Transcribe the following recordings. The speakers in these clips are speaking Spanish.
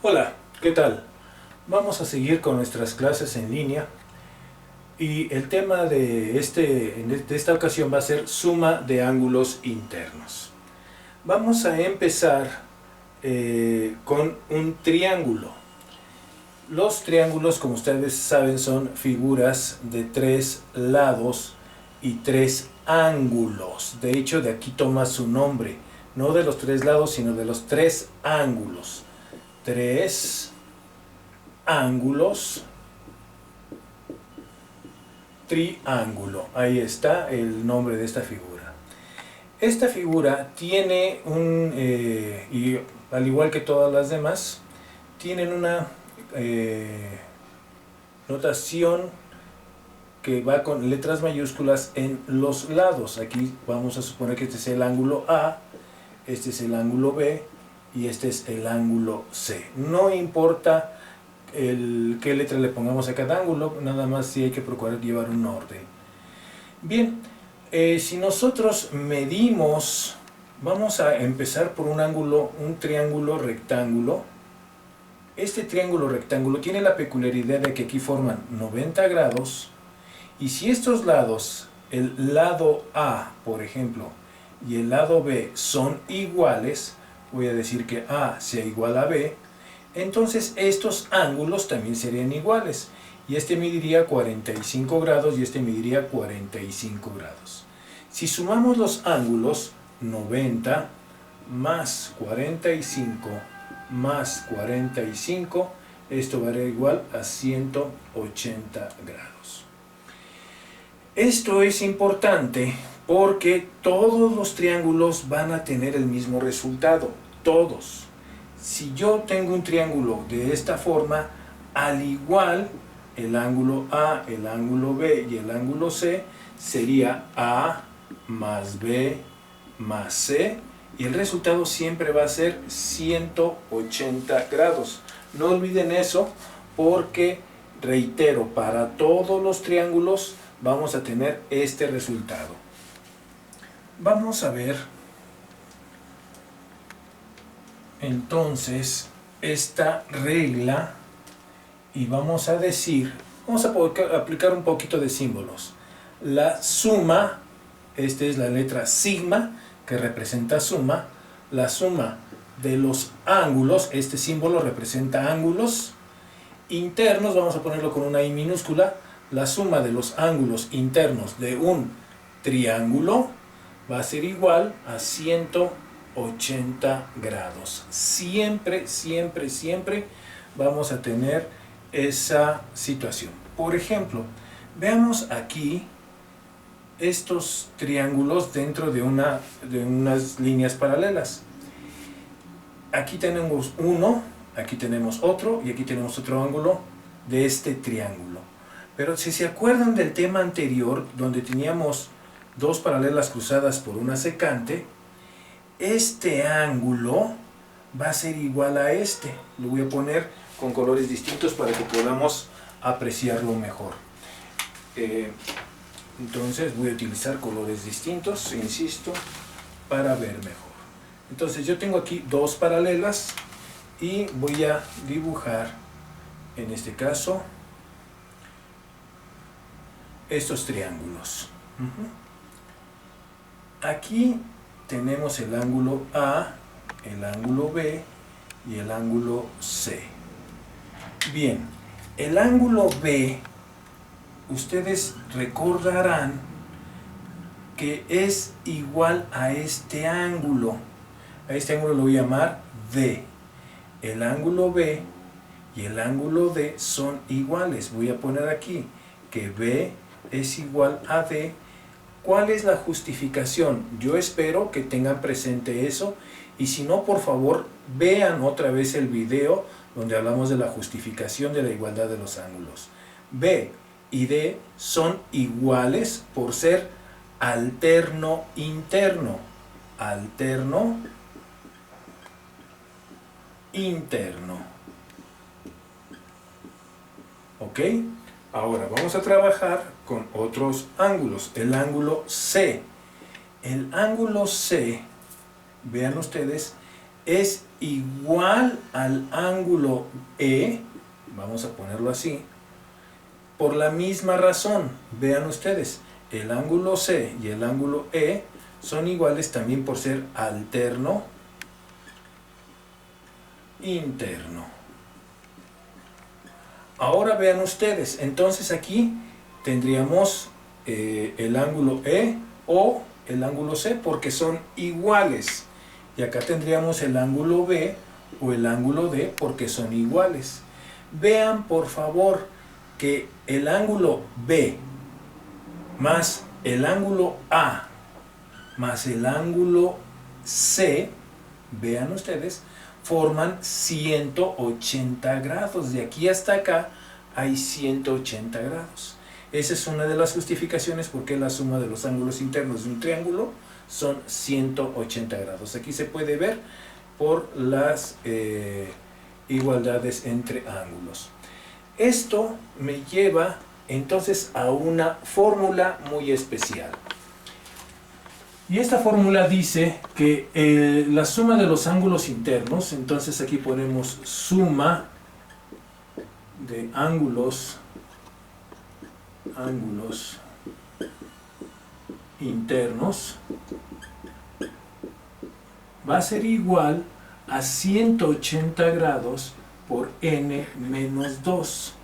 Hola, ¿qué tal? Vamos a seguir con nuestras clases en línea y el tema de esta ocasión va a ser suma de ángulos internos. Vamos a empezar con un triángulo. Los triángulos, como ustedes saben, son figuras de 3 lados y 3 ángulos. De hecho, de aquí toma su nombre, no de los 3 lados, sino de los 3 ángulos. 3 ángulos, triángulo. Ahí está el nombre de esta figura. Esta figura tiene y al igual que todas las demás, tienen una notación que va con letras mayúsculas en los lados. Aquí vamos a suponer que este es el ángulo A, este es el ángulo B y este es el ángulo C. No importa qué letra le pongamos a cada ángulo, nada más si hay que procurar llevar un orden. Bien, si nosotros medimos, vamos a empezar por un triángulo rectángulo. Este triángulo rectángulo tiene la peculiaridad de que aquí forman 90 grados, y si estos lados, el lado A, por ejemplo, y el lado B son iguales, voy a decir que A sea igual a B, entonces estos ángulos también serían iguales, y este mediría 45 grados y este mediría 45 grados. Si sumamos los ángulos, 90 más 45 más 45, esto va a dar igual a 180 grados. Esto es importante porque todos los triángulos van a tener el mismo resultado, todos. Si yo tengo un triángulo de esta forma, al igual el ángulo A, el ángulo B y el ángulo C sería A más B más C, y el resultado siempre va a ser 180 grados. No olviden eso porque, reitero, para todos los triángulos vamos a tener este resultado. Vamos a ver entonces esta regla y vamos a aplicar un poquito de símbolos. La suma, esta es la letra sigma que representa suma, la suma de los ángulos, este símbolo representa ángulos internos, vamos a ponerlo con una I minúscula, la suma de los ángulos internos de un triángulo va a ser igual a 180 grados. Siempre, siempre, siempre vamos a tener esa situación. Por ejemplo, veamos aquí estos triángulos dentro de unas líneas paralelas. Aquí tenemos uno, aquí tenemos otro y aquí tenemos otro ángulo de este triángulo. Pero si se acuerdan del tema anterior, donde teníamos dos paralelas cruzadas por una secante, este ángulo va a ser igual a este. Lo voy a poner con colores distintos para que podamos apreciarlo mejor. Entonces voy a utilizar colores distintos, insisto, para ver mejor. Entonces yo tengo aquí dos paralelas y voy a dibujar, en este caso, estos triángulos. Aquí tenemos el ángulo A, el ángulo B y el ángulo C. Bien, el ángulo B, ustedes recordarán que es igual a este ángulo. A este ángulo lo voy a llamar D. El ángulo B y el ángulo D son iguales. Voy a poner aquí que B es igual a D. ¿Cuál es la justificación? Yo espero que tengan presente eso, y si no, por favor, vean otra vez el video donde hablamos de la justificación de la igualdad de los ángulos. B y D son iguales por ser alterno interno. Alterno interno. ¿Ok? Ahora vamos a trabajar con otros ángulos. El ángulo C. El ángulo C, vean ustedes, es igual al ángulo E, vamos a ponerlo así, por la misma razón. Vean ustedes, el ángulo C y el ángulo E son iguales también por ser alterno, interno. Ahora vean ustedes, entonces aquí tendríamos el ángulo E o el ángulo C porque son iguales. Y acá tendríamos el ángulo B o el ángulo D porque son iguales. Vean por favor que el ángulo B más el ángulo A más el ángulo C, vean ustedes, forman 180 grados. De aquí hasta acá hay 180 grados. Esa es una de las justificaciones por qué la suma de los ángulos internos de un triángulo son 180 grados. Aquí se puede ver por las igualdades entre ángulos. Esto me lleva entonces a una fórmula muy especial. Y esta fórmula dice que la suma de los ángulos internos, entonces aquí ponemos suma de ángulos internos, va a ser igual a 180 grados por n menos 2,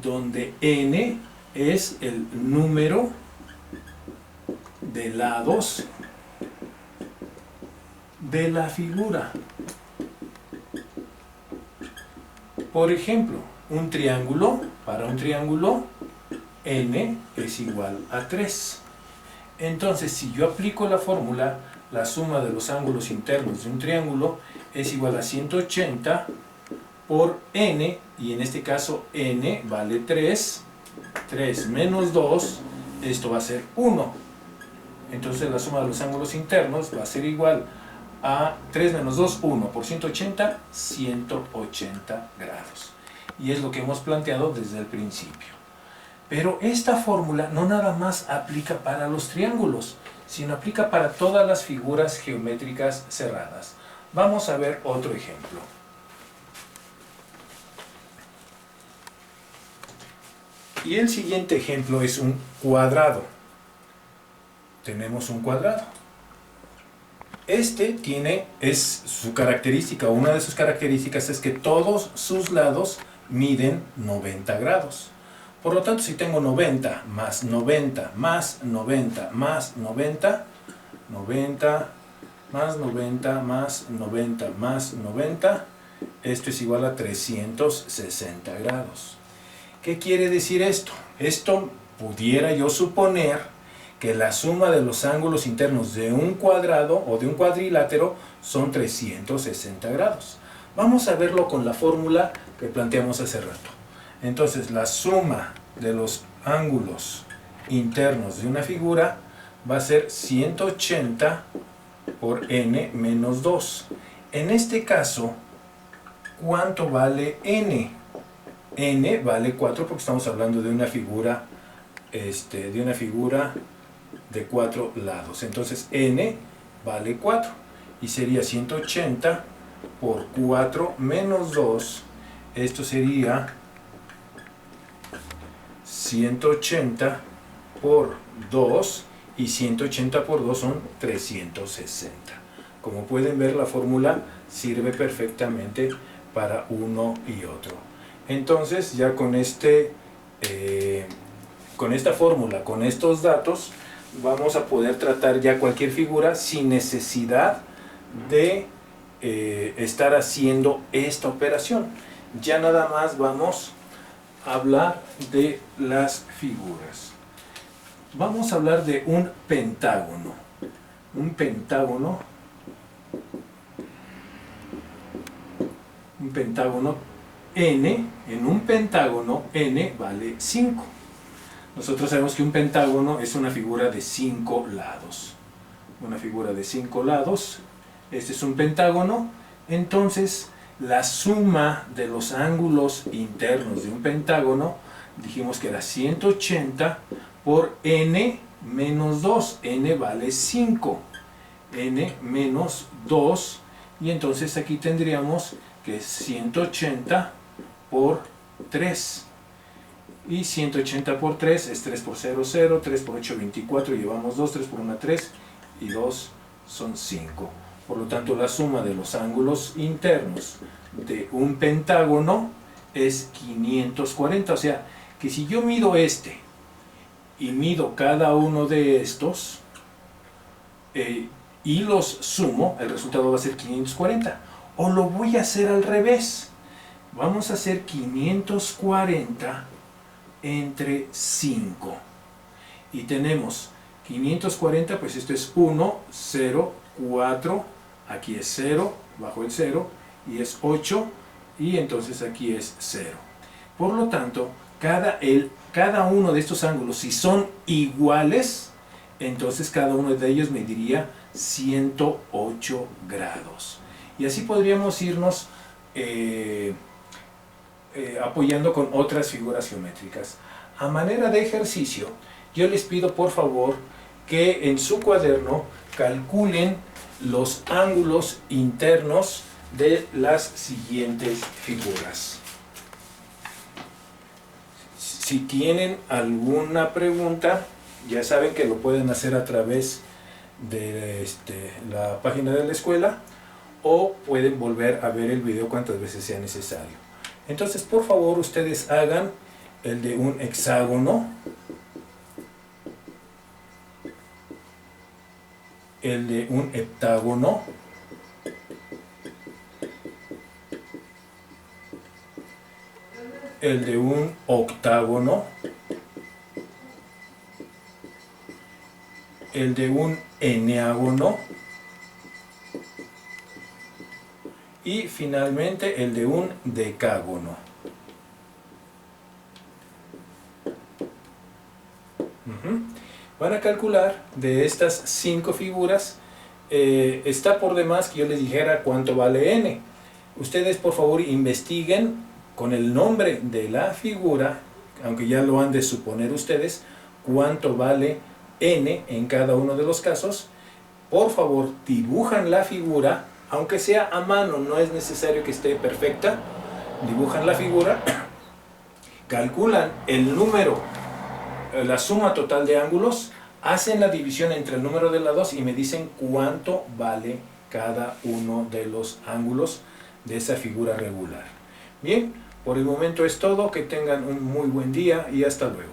donde n es el número de lados de la figura. Por ejemplo, un triángulo, para un triángulo, n es igual a 3. Entonces, si yo aplico la fórmula, la suma de los ángulos internos de un triángulo es igual a 180 por n, y en este caso n vale 3, 3 menos 2, esto va a ser 1. Entonces la suma de los ángulos internos va a ser igual a 3 menos 2, 1, por 180, 180 grados. Y es lo que hemos planteado desde el principio. Pero esta fórmula no nada más aplica para los triángulos, sino aplica para todas las figuras geométricas cerradas. Vamos a ver otro ejemplo. Y el siguiente ejemplo es un cuadrado. Tenemos un cuadrado. Este es su característica, una de sus características es que todos sus lados miden 90 grados. Por lo tanto, si tengo 90 más 90 más 90 más 90, 90 más 90 más 90 más 90, esto es igual a 360 grados. ¿Qué quiere decir esto? Esto pudiera yo suponer que la suma de los ángulos internos de un cuadrado o de un cuadrilátero son 360 grados. Vamos a verlo con la fórmula que planteamos hace rato. Entonces, la suma de los ángulos internos de una figura va a ser 180 por n menos 2. En este caso, ¿cuánto vale n? N vale 4 porque estamos hablando de una figura de 4 lados. Entonces n vale 4 y sería 180 por 4 menos 2. Esto sería 180 por 2, y 180 por 2 son 360. Como pueden ver, la fórmula sirve perfectamente para uno y otro. Entonces, ya con esta fórmula, con estos datos, vamos a poder tratar ya cualquier figura sin necesidad de estar haciendo esta operación. Ya nada más vamos a hablar de las figuras. Vamos a hablar de un pentágono. Un pentágono n, en un pentágono n vale 5. Nosotros sabemos que un pentágono es una figura de 5 lados. Una figura de 5 lados. Este es un pentágono. Entonces, la suma de los ángulos internos de un pentágono, dijimos que era 180 por n menos 2. N vale 5. N menos 2 Y entonces aquí tendríamos que es 180 por 3. Y 180 por 3 es 3 por 0, 0, 3 por 8, 24, llevamos 2, 3 por 1, 3, y 2 son 5. Por lo tanto, la suma de los ángulos internos de un pentágono es 540. O sea, que si yo mido este y mido cada uno de estos y los sumo, el resultado va a ser 540. O lo voy a hacer al revés. Vamos a hacer 540 entre 5. Y tenemos 540, pues esto es 1, 0, 4, aquí es 0, bajo el 0, y es 8, y entonces aquí es 0. Por lo tanto, cada uno de estos ángulos, si son iguales, entonces cada uno de ellos mediría 108 grados. Y así podríamos irnos apoyando con otras figuras geométricas. A manera de ejercicio, yo les pido por favor que en su cuaderno calculen los ángulos internos de las siguientes figuras. Si tienen alguna pregunta, ya saben que lo pueden hacer a través de la página de la escuela, o pueden volver a ver el video cuantas veces sea necesario. Entonces, por favor, ustedes hagan el de un hexágono, el de un heptágono, el de un octágono, el de un eneágono y finalmente el de un decágono. Van a calcular de estas 5 figuras. Está por demás que yo les dijera cuánto vale n. Ustedes por favor investiguen con el nombre de la figura, aunque ya lo han de suponer ustedes, cuánto vale n en cada uno de los casos. Por favor, dibujan la figura, aunque sea a mano, no es necesario que esté perfecta. Dibujan la figura, calculan el número, la suma total de ángulos, hacen la división entre el número de lados y me dicen cuánto vale cada uno de los ángulos de esa figura regular. Bien, por el momento es todo. Que tengan un muy buen día y hasta luego.